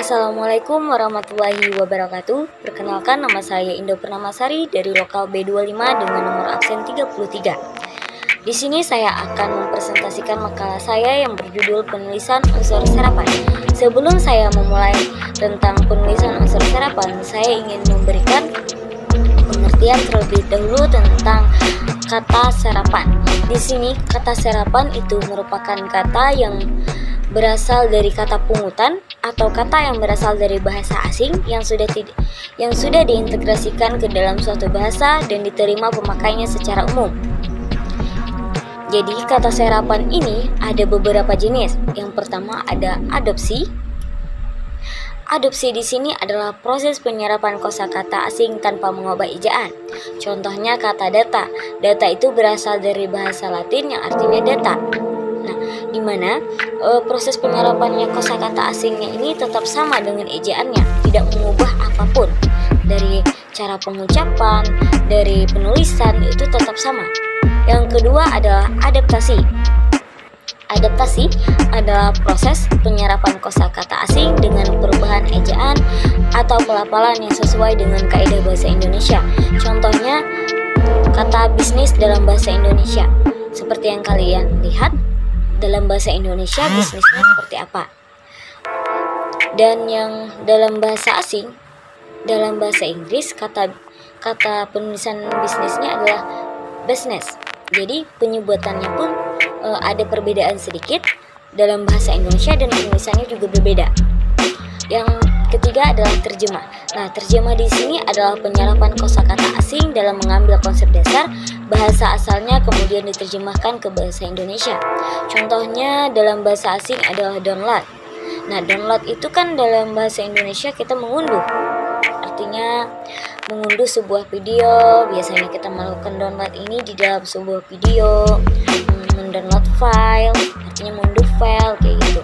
Assalamualaikum warahmatullahi wabarakatuh. Perkenalkan, nama saya Indo Pernamasari dari lokal B25 dengan nomor absen 33. Di sini saya akan mempresentasikan makalah saya yang berjudul penulisan unsur serapan. Sebelum saya memulai tentang penulisan unsur serapan, saya ingin memberikan pengertian terlebih dahulu tentang kata serapan. Di sini kata serapan itu merupakan kata yang berasal dari kata pungutan atau kata yang berasal dari bahasa asing yang sudah diintegrasikan ke dalam suatu bahasa dan diterima pemakainya secara umum. Jadi kata serapan ini ada beberapa jenis. Yang pertama ada adopsi. Adopsi di sini adalah proses penyerapan kosakata asing tanpa mengubah ejaan. Contohnya kata data. Data itu berasal dari bahasa Latin yang artinya data. Nah, di mana proses penyerapannya kosakata asingnya ini tetap sama dengan ejaannya, tidak mengubah apapun. Dari cara pengucapan, dari penulisan itu tetap sama. Yang kedua adalah adaptasi. Adaptasi adalah proses penyerapan kosakata asing dengan perubahan ejaan atau pelafalan yang sesuai dengan kaidah bahasa Indonesia. Contohnya kata bisnis dalam bahasa Indonesia. Seperti yang kalian lihat, dalam bahasa Indonesia bisnisnya seperti apa. Dan yang dalam bahasa asing, dalam bahasa Inggris kata penulisan bisnisnya adalah business. Jadi penyebutannya pun ada perbedaan sedikit dalam bahasa Indonesia dan penulisannya juga berbeda. Yang ketiga adalah terjemah. Nah, terjemah di sini adalah penyerapan kosakata asing dalam mengambil konsep dasar bahasa asalnya kemudian diterjemahkan ke bahasa Indonesia. Contohnya dalam bahasa asing adalah download. Nah, download itu kan dalam bahasa Indonesia kita mengunduh. Artinya mengunduh sebuah video. Biasanya kita melakukan download ini di dalam sebuah video. Mendownload file, artinya mengunduh file kayak gitu.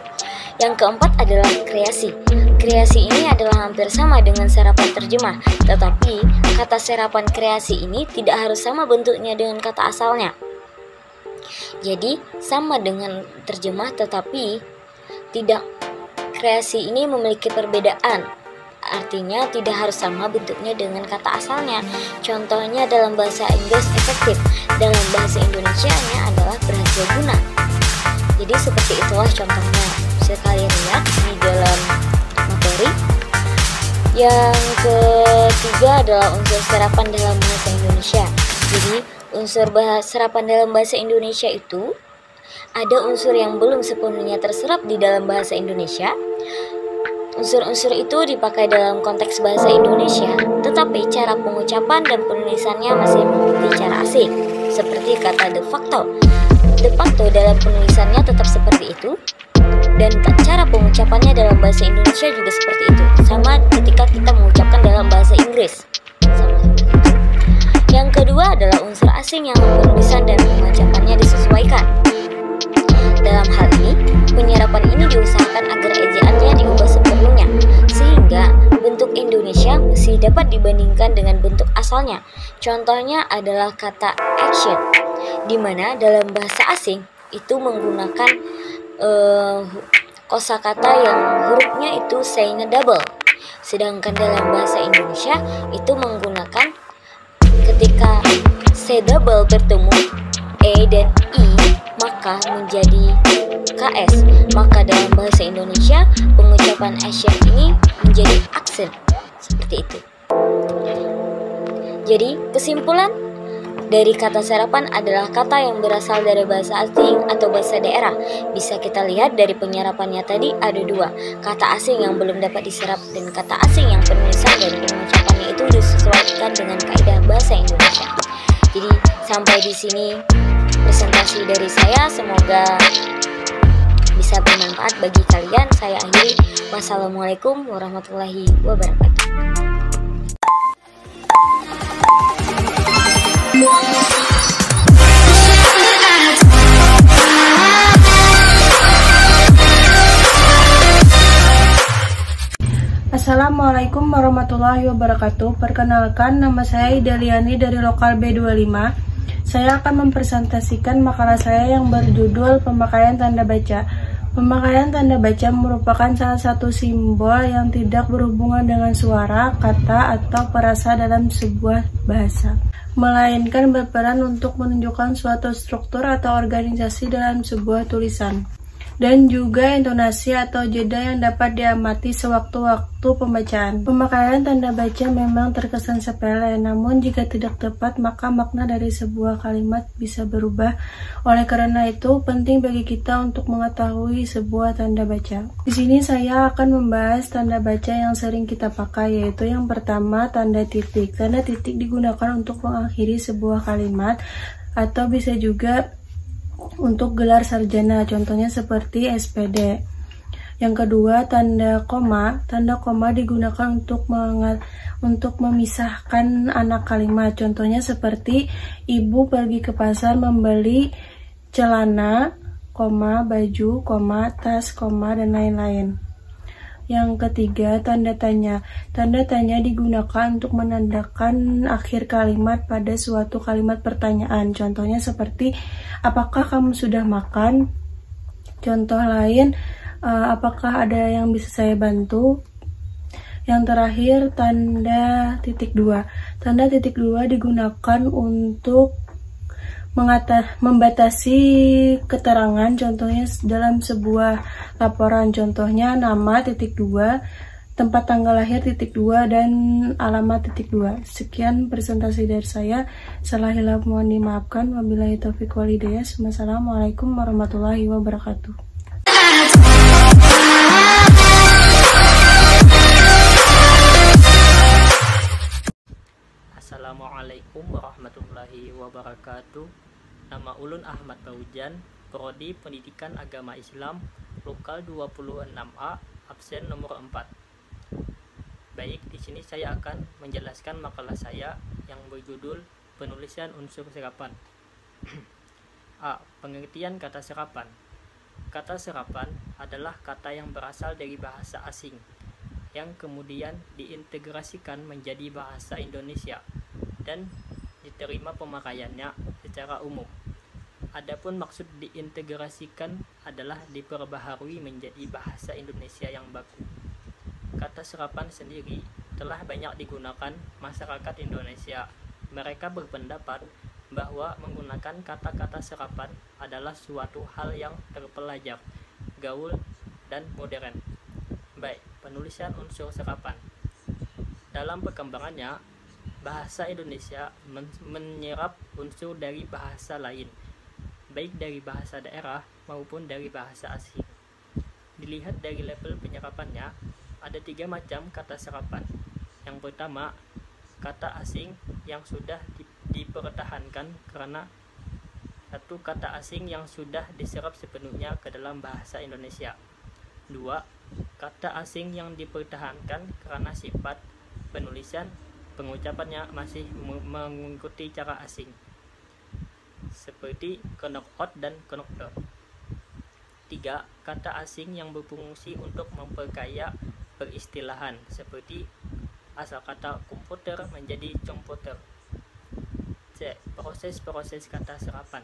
Yang keempat adalah kreasi. Kreasi ini adalah hampir sama dengan serapan terjemah, tetapi kata serapan kreasi ini tidak harus sama bentuknya dengan kata asalnya. Jadi sama dengan terjemah, tetapi tidak, kreasi ini memiliki perbedaan. Artinya tidak harus sama bentuknya dengan kata asalnya. Contohnya dalam bahasa Inggris efektif, dalam bahasa Indonesianya adalah berhasil guna. Jadi seperti itulah contohnya. Bisa kalian lihat di dalam materi. Yang ketiga adalah unsur serapan dalam bahasa Indonesia. Jadi unsur serapan dalam bahasa Indonesia itu ada unsur yang belum sepenuhnya terserap di dalam bahasa Indonesia. Unsur-unsur itu dipakai dalam konteks bahasa Indonesia, tetapi cara pengucapan dan penulisannya masih mengikuti cara asing, seperti kata de facto. De facto dalam penulisannya tetap seperti itu, dan cara pengucapannya dalam bahasa Indonesia juga seperti itu, sama ketika kita mengucapkan dalam bahasa Inggris. Sama seperti itu. Yang kedua adalah unsur asing yang penulisan dan pengucapannya disesuaikan. Dalam hal ini, penyerapan ini diusahakan agar ejaannya diubah sepenuhnya, sehingga bentuk Indonesia masih dapat dibandingkan dengan bentuk asalnya. Contohnya adalah kata action, di mana dalam bahasa asing itu menggunakan kosakata yang hurufnya itu sign double, sedangkan dalam bahasa Indonesia itu menggunakan ketika C double bertemu E dan I maka menjadi KS. Maka dalam bahasa Indonesia pengucapan action ini menjadi aksen. Seperti itu. Jadi kesimpulan dari kata serapan adalah kata yang berasal dari bahasa asing atau bahasa daerah. Bisa kita lihat dari penyerapannya tadi ada dua. Kata asing yang belum dapat diserap dan kata asing yang penulisan dan pengucapannya itu disesuaikan dengan kaidah bahasa Indonesia. Jadi sampai di sini presentasi dari saya, semoga bisa bermanfaat bagi kalian. Saya akhiri. Wassalamualaikum warahmatullahi wabarakatuh. Assalamualaikum warahmatullahi wabarakatuh. Perkenalkan, nama saya Idaliani dari lokal B25. Saya akan mempresentasikan makalah saya yang berjudul pemakaian tanda baca. Pemakaian tanda baca merupakan salah satu simbol yang tidak berhubungan dengan suara, kata, atau perasa dalam sebuah bahasa, melainkan berperan untuk menunjukkan suatu struktur atau organisasi dalam sebuah tulisan, dan juga intonasi atau jeda yang dapat diamati sewaktu-waktu pembacaan. Pemakaian tanda baca memang terkesan sepele, namun jika tidak tepat maka makna dari sebuah kalimat bisa berubah. Oleh karena itu, penting bagi kita untuk mengetahui sebuah tanda baca. Di sini saya akan membahas tanda baca yang sering kita pakai, yaitu yang pertama, tanda titik. Tanda titik digunakan untuk mengakhiri sebuah kalimat atau bisa juga untuk gelar sarjana, contohnya seperti SPD. Yang kedua, tanda koma. Tanda koma digunakan untuk memisahkan anak kalimat, contohnya seperti ibu pergi ke pasar membeli celana, koma, baju, koma, tas, koma, dan lain-lain. Yang ketiga, tanda tanya. Tanda tanya digunakan untuk menandakan akhir kalimat pada suatu kalimat pertanyaan. Contohnya seperti, apakah kamu sudah makan? Contoh lain, apakah ada yang bisa saya bantu? Yang terakhir, tanda titik dua. Tanda titik dua digunakan untuk membatasi keterangan, contohnya dalam sebuah laporan, contohnya nama titik dua, tempat tanggal lahir titik dua, dan alamat titik dua. Sekian presentasi dari saya. Salah hilaf mohon dimaafkan. Wabillahi taufiq wal hidayah. Wassalamualaikum warahmatullahi wabarakatuh. Assalamualaikum warahmatullahi wabarakatuh. Nama ulun Ahmad Paujan, Prodi Pendidikan Agama Islam, Lokal 26A, absen nomor 4. Baik, di sini saya akan menjelaskan makalah saya yang berjudul Penulisan Unsur Serapan. A. Pengertian kata serapan. Kata serapan adalah kata yang berasal dari bahasa asing, yang kemudian diintegrasikan menjadi bahasa Indonesia dan diterima pemakaiannya secara umum. Adapun maksud diintegrasikan adalah diperbaharui menjadi bahasa Indonesia yang baku. Kata serapan sendiri telah banyak digunakan masyarakat Indonesia. Mereka berpendapat bahwa menggunakan kata-kata serapan adalah suatu hal yang terpelajar, gaul, dan modern. Baik, penulisan unsur serapan. Dalam perkembangannya, bahasa Indonesia menyerap unsur dari bahasa lain, baik dari bahasa daerah maupun dari bahasa asing. Dilihat dari level penyerapannya, ada 3 macam kata serapan. Yang pertama, kata asing yang sudah dipertahankan karena satu kata asing yang sudah diserap sepenuhnya ke dalam bahasa Indonesia. 2. Kata asing yang dipertahankan karena sifat penulisan pengucapannya masih mengikuti cara asing, seperti knock-out dan knock-down. 3. Kata asing yang berfungsi untuk memperkaya peristilahan, seperti asal kata komputer menjadi komputer. C. Proses-proses kata serapan.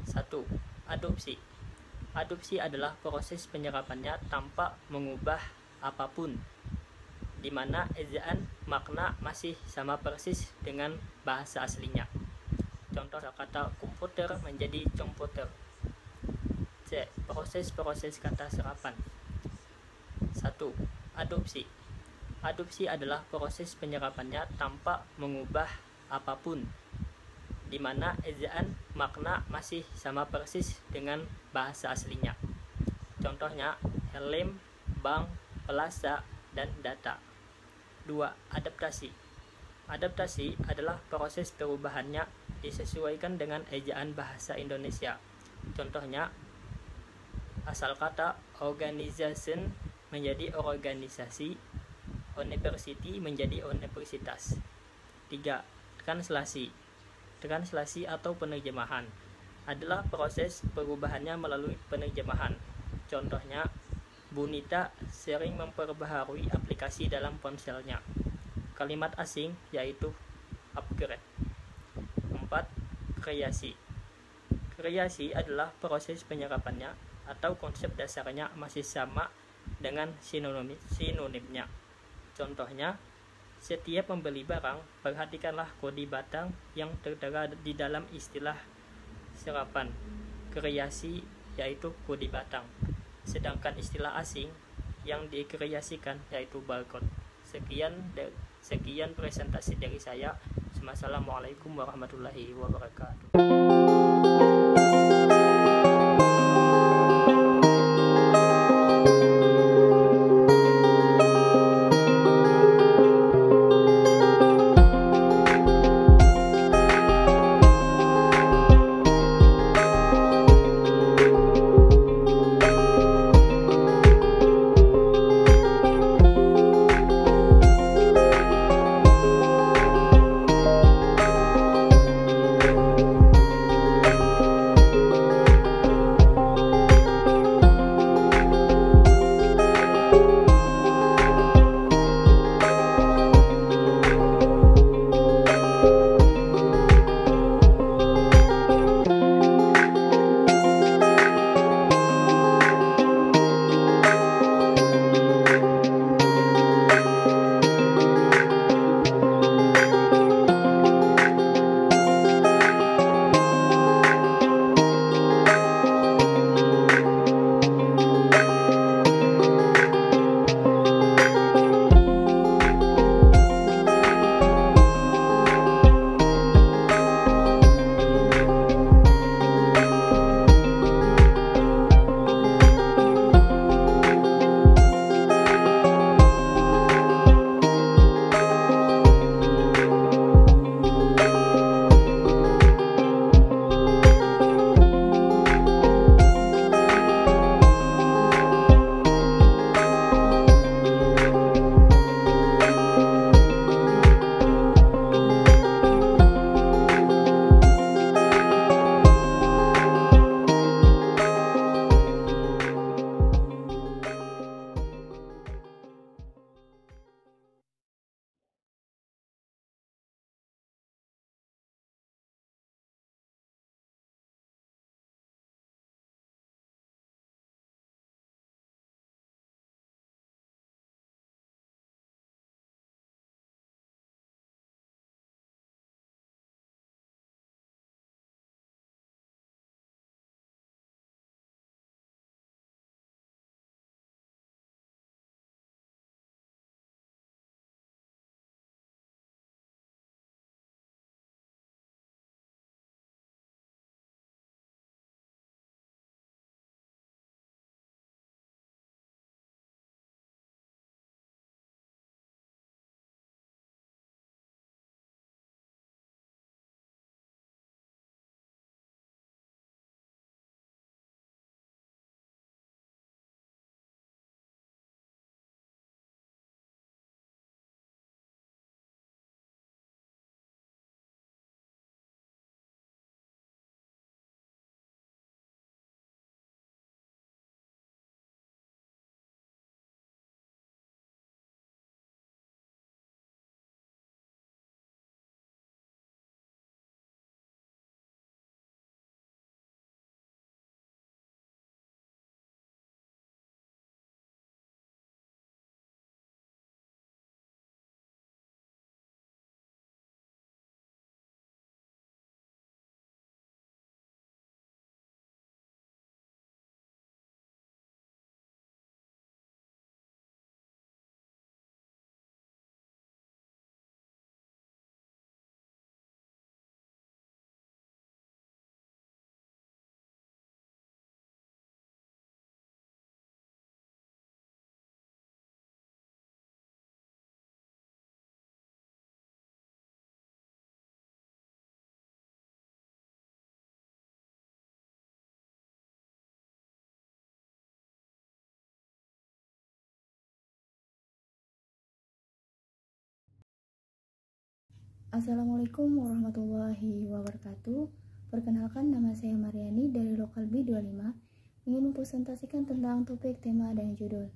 1. Adopsi. Adopsi adalah proses penyerapannya tanpa mengubah apapun, di mana ejaan makna masih sama persis dengan bahasa aslinya. Contoh kata komputer menjadi komputer. C. Proses-proses kata serapan. 1. Adopsi. Adopsi adalah proses penyerapannya tanpa mengubah apapun, di mana ejaan makna masih sama persis dengan bahasa aslinya. Contohnya helm, bank, plaza, dan data. 2. Adaptasi. Adaptasi adalah proses perubahannya disesuaikan dengan ejaan bahasa Indonesia. Contohnya, asal kata organization menjadi organisasi, university menjadi universitas. 3. Translasi. Translasi atau penerjemahan adalah proses perubahannya melalui penerjemahan. Contohnya, Bunita sering memperbaharui aplikasi dalam ponselnya. Kalimat asing yaitu upgrade. 4. Kreasi. Kreasi adalah proses penyerapannya atau konsep dasarnya masih sama dengan sinonimnya. Contohnya, setiap membeli barang, perhatikanlah kode batang yang tertera di dalam istilah serapan kreasi, yaitu kode batang. Sedangkan istilah asing yang dikreasikan yaitu barcode. Sekian presentasi dari saya. Wassalamualaikum warahmatullahi wabarakatuh. Assalamualaikum warahmatullahi wabarakatuh. Perkenalkan, nama saya Mariani dari Lokal B25, ingin mempresentasikan tentang topik, tema, dan judul.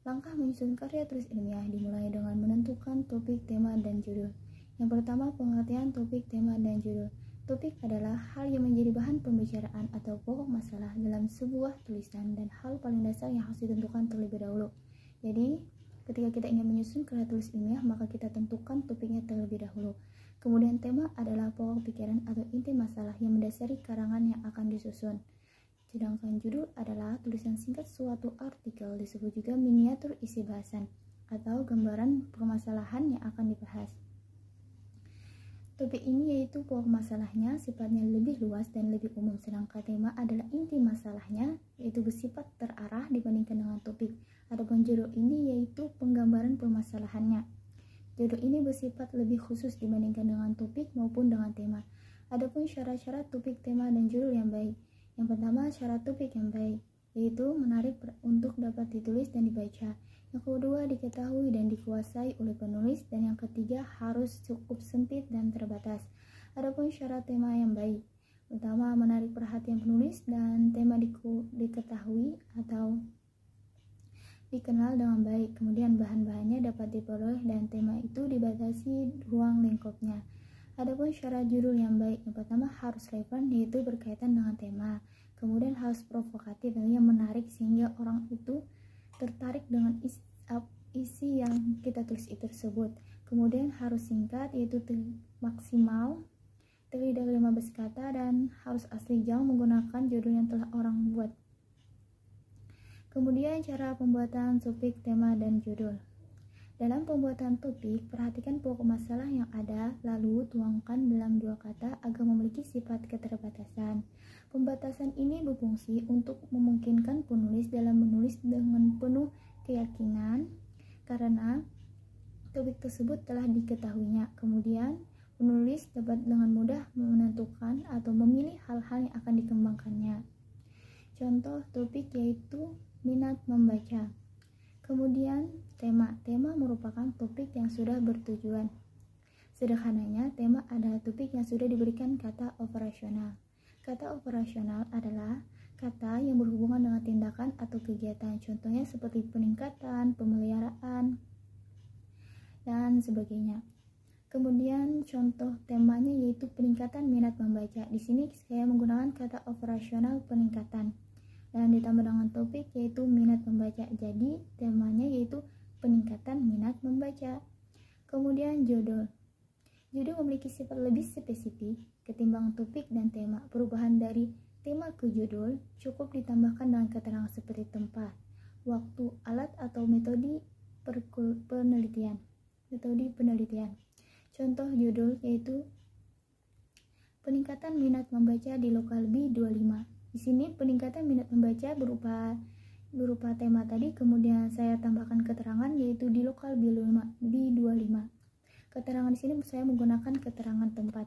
Langkah menyusun karya tulis ilmiah dimulai dengan menentukan topik, tema, dan judul. Yang pertama, pengertian topik, tema, dan judul. Topik adalah hal yang menjadi bahan pembicaraan atau pokok masalah dalam sebuah tulisan dan hal paling dasar yang harus ditentukan terlebih dahulu. Jadi, ketika kita ingin menyusun karya tulis ilmiah, maka kita tentukan topiknya terlebih dahulu. Kemudian tema adalah pokok pikiran atau inti masalah yang mendasari karangan yang akan disusun. Sedangkan judul adalah tulisan singkat suatu artikel, disebut juga miniatur isi bahasan atau gambaran permasalahan yang akan dibahas. Topik ini yaitu pokok masalahnya sifatnya lebih luas dan lebih umum, sedangkan tema adalah inti masalahnya yaitu bersifat terarah dibandingkan dengan topik. Adapun judul ini yaitu penggambaran permasalahannya. Judul ini bersifat lebih khusus dibandingkan dengan topik maupun dengan tema. Adapun syarat-syarat topik, tema, dan judul yang baik. Yang pertama, syarat topik yang baik, yaitu menarik untuk dapat ditulis dan dibaca. Yang kedua, diketahui dan dikuasai oleh penulis, dan yang ketiga, harus cukup sempit dan terbatas. Adapun syarat tema yang baik, pertama, menarik perhatian penulis dan tema diketahui atau dikenal dengan baik. Kemudian bahan-bahannya dapat diperoleh dan tema itu dibatasi ruang lingkupnya. Adapun syarat judul yang baik, yang pertama harus relevan, yaitu berkaitan dengan tema. Kemudian harus provokatif, yang menarik sehingga orang itu tertarik dengan isi yang kita tulis itu tersebut. Kemudian harus singkat, yaitu maksimal terdiri dari 15 kata dan harus asli, jangan menggunakan judul yang telah orang buat. Kemudian cara pembuatan topik, tema, dan judul. Dalam pembuatan topik, perhatikan pokok masalah yang ada, lalu tuangkan dalam 2 kata agar memiliki sifat keterbatasan. Pembatasan ini berfungsi untuk memungkinkan penulis dalam menulis dengan penuh keyakinan karena topik tersebut telah diketahuinya. Kemudian, penulis dapat dengan mudah menentukan atau memilih hal-hal yang akan dikembangkannya. Contoh topik yaitu minat membaca. Kemudian, tema merupakan topik yang sudah bertujuan. Sederhananya, tema adalah topik yang sudah diberikan kata operasional. Kata operasional adalah kata yang berhubungan dengan tindakan atau kegiatan, contohnya seperti peningkatan, pemeliharaan, dan sebagainya. Kemudian contoh temanya yaitu peningkatan minat membaca. Di sini saya menggunakan kata operasional peningkatan dan ditambah dengan topik yaitu minat membaca. Jadi temanya yaitu peningkatan minat membaca. Kemudian judul. Judul memiliki sifat lebih spesifik ketimbang topik dan tema. Perubahan dari tema ke judul cukup ditambahkan dengan keterangan seperti tempat, waktu, alat, atau metode penelitian. Contoh judul yaitu peningkatan minat membaca di lokal B25. Di sini peningkatan minat membaca berupa tema tadi, kemudian saya tambahkan keterangan yaitu di lokal B25. Keterangan di sini saya menggunakan keterangan tempat.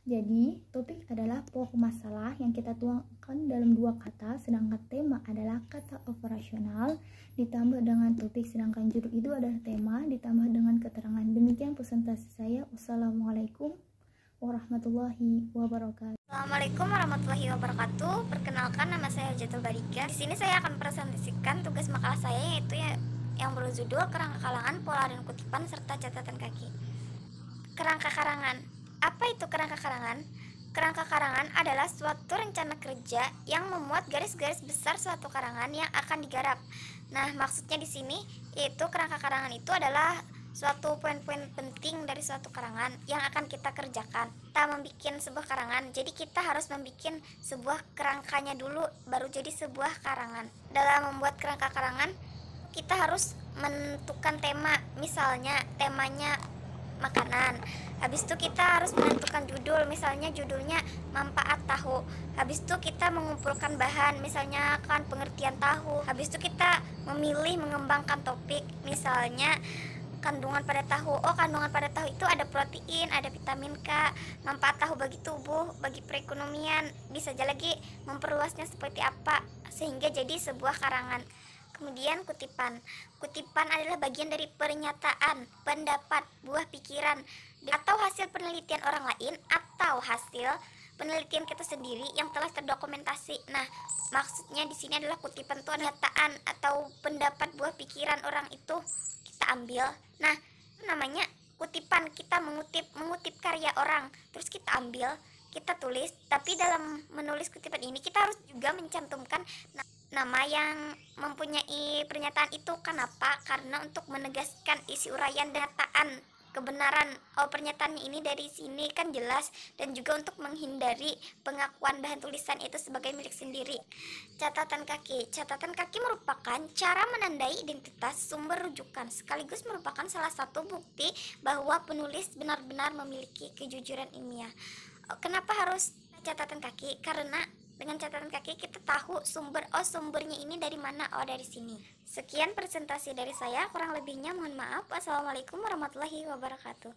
Jadi, topik adalah pokok masalah yang kita tuangkan dalam 2 kata, sedangkan tema adalah kata operasional ditambah dengan topik, sedangkan judul itu adalah tema ditambah dengan keterangan. Demikian presentasi saya. Wassalamualaikum warahmatullahi wabarakatuh. Assalamualaikum warahmatullahi wabarakatuh. Perkenalkan, nama saya Jatul Barika. Di sini saya akan presentasikan tugas makalah saya yaitu yang berjudul Kerangka Kalangan, Pola dan Kutipan serta Catatan Kaki. Kerangka karangan. Apa itu kerangka karangan? Kerangka karangan adalah suatu rencana kerja yang memuat garis-garis besar suatu karangan yang akan digarap. Nah, maksudnya di sini yaitu kerangka karangan itu adalah suatu poin-poin penting dari suatu karangan yang akan kita kerjakan. Kita membuat sebuah karangan, jadi kita harus membuat sebuah kerangkanya dulu, baru jadi sebuah karangan. Dalam membuat kerangka karangan, kita harus menentukan tema. Misalnya temanya makanan. Habis itu kita harus menentukan judul, misalnya judulnya manfaat tahu. Habis itu kita mengumpulkan bahan, misalnya kan pengertian tahu. Habis itu kita memilih mengembangkan topik, misalnya kandungan pada tahu. Oh, kandungan pada tahu itu ada protein, ada vitamin K. Manfaat tahu bagi tubuh, bagi perekonomian. Bisa aja lagi memperluasnya seperti apa sehingga jadi sebuah karangan. Kemudian kutipan. Kutipan adalah bagian dari pernyataan, pendapat, buah pikiran, atau hasil penelitian orang lain atau hasil penelitian kita sendiri yang telah terdokumentasi. Nah, maksudnya di sini adalah kutipan itu pernyataan atau pendapat, buah pikiran orang itu kita ambil. Nah, namanya kutipan, kita mengutip karya orang, terus kita ambil, kita tulis, tapi dalam menulis kutipan ini kita harus juga mencantumkan nama yang mempunyai pernyataan itu. Kenapa? Karena untuk menegaskan isi uraian dataan kebenaran pernyataannya ini dari sini kan jelas, dan juga untuk menghindari pengakuan bahan tulisan itu sebagai milik sendiri. Catatan kaki merupakan cara menandai identitas sumber rujukan, sekaligus merupakan salah satu bukti bahwa penulis benar-benar memiliki kejujuran ilmiah. Kenapa harus catatan kaki? Karena dengan catatan kaki kita tahu sumbernya ini dari mana, dari sini. Sekian presentasi dari saya, kurang lebihnya mohon maaf. Wassalamualaikum warahmatullahi wabarakatuh.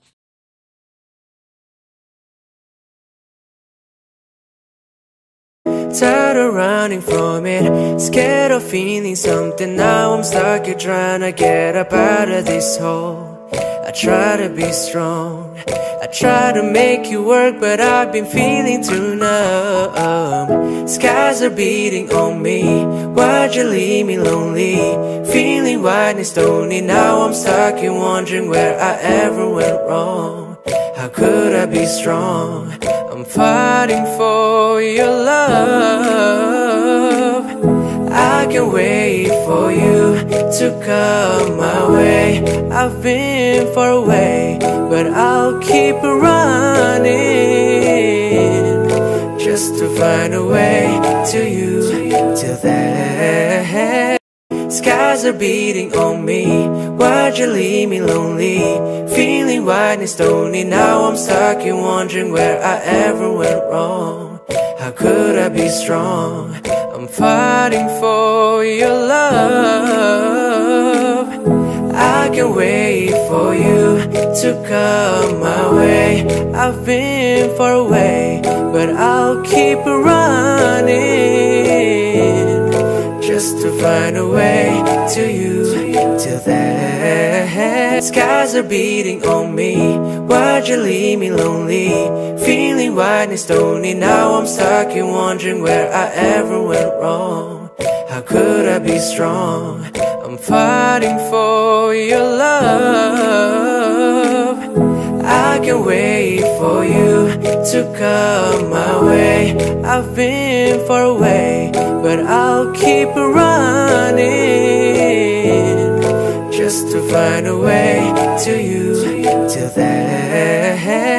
Tired of running from it, scared of feeling something. Now I'm stuck here trying to get up out of this hole. I try to be strong, I try to make you work, but I've been feeling too numb. Skies are beating on me, why'd you leave me lonely? Feeling wide and stony, now I'm stuck and wondering where I ever went wrong. How could I be strong? I'm fighting for your love. I can wait for you to come my way. I've been far away, but I'll keep running just to find a way to you. Till then, skies are beating on me, why'd you leave me lonely? Feeling wide and stony, now I'm stuck and wondering where I ever went wrong. How could I be strong? I'm fighting for your love. I can wait for you to come my way. I've been far away, but I'll keep running just to find a way to you. Till then, skies are beating on me, why'd you leave me lonely? Feeling wide and stony, now I'm stuck and wondering where I ever went wrong. How could I be strong? I'm fighting for your love. I can wait for you to come my way. I've been far away, but I'll keep running just to find a way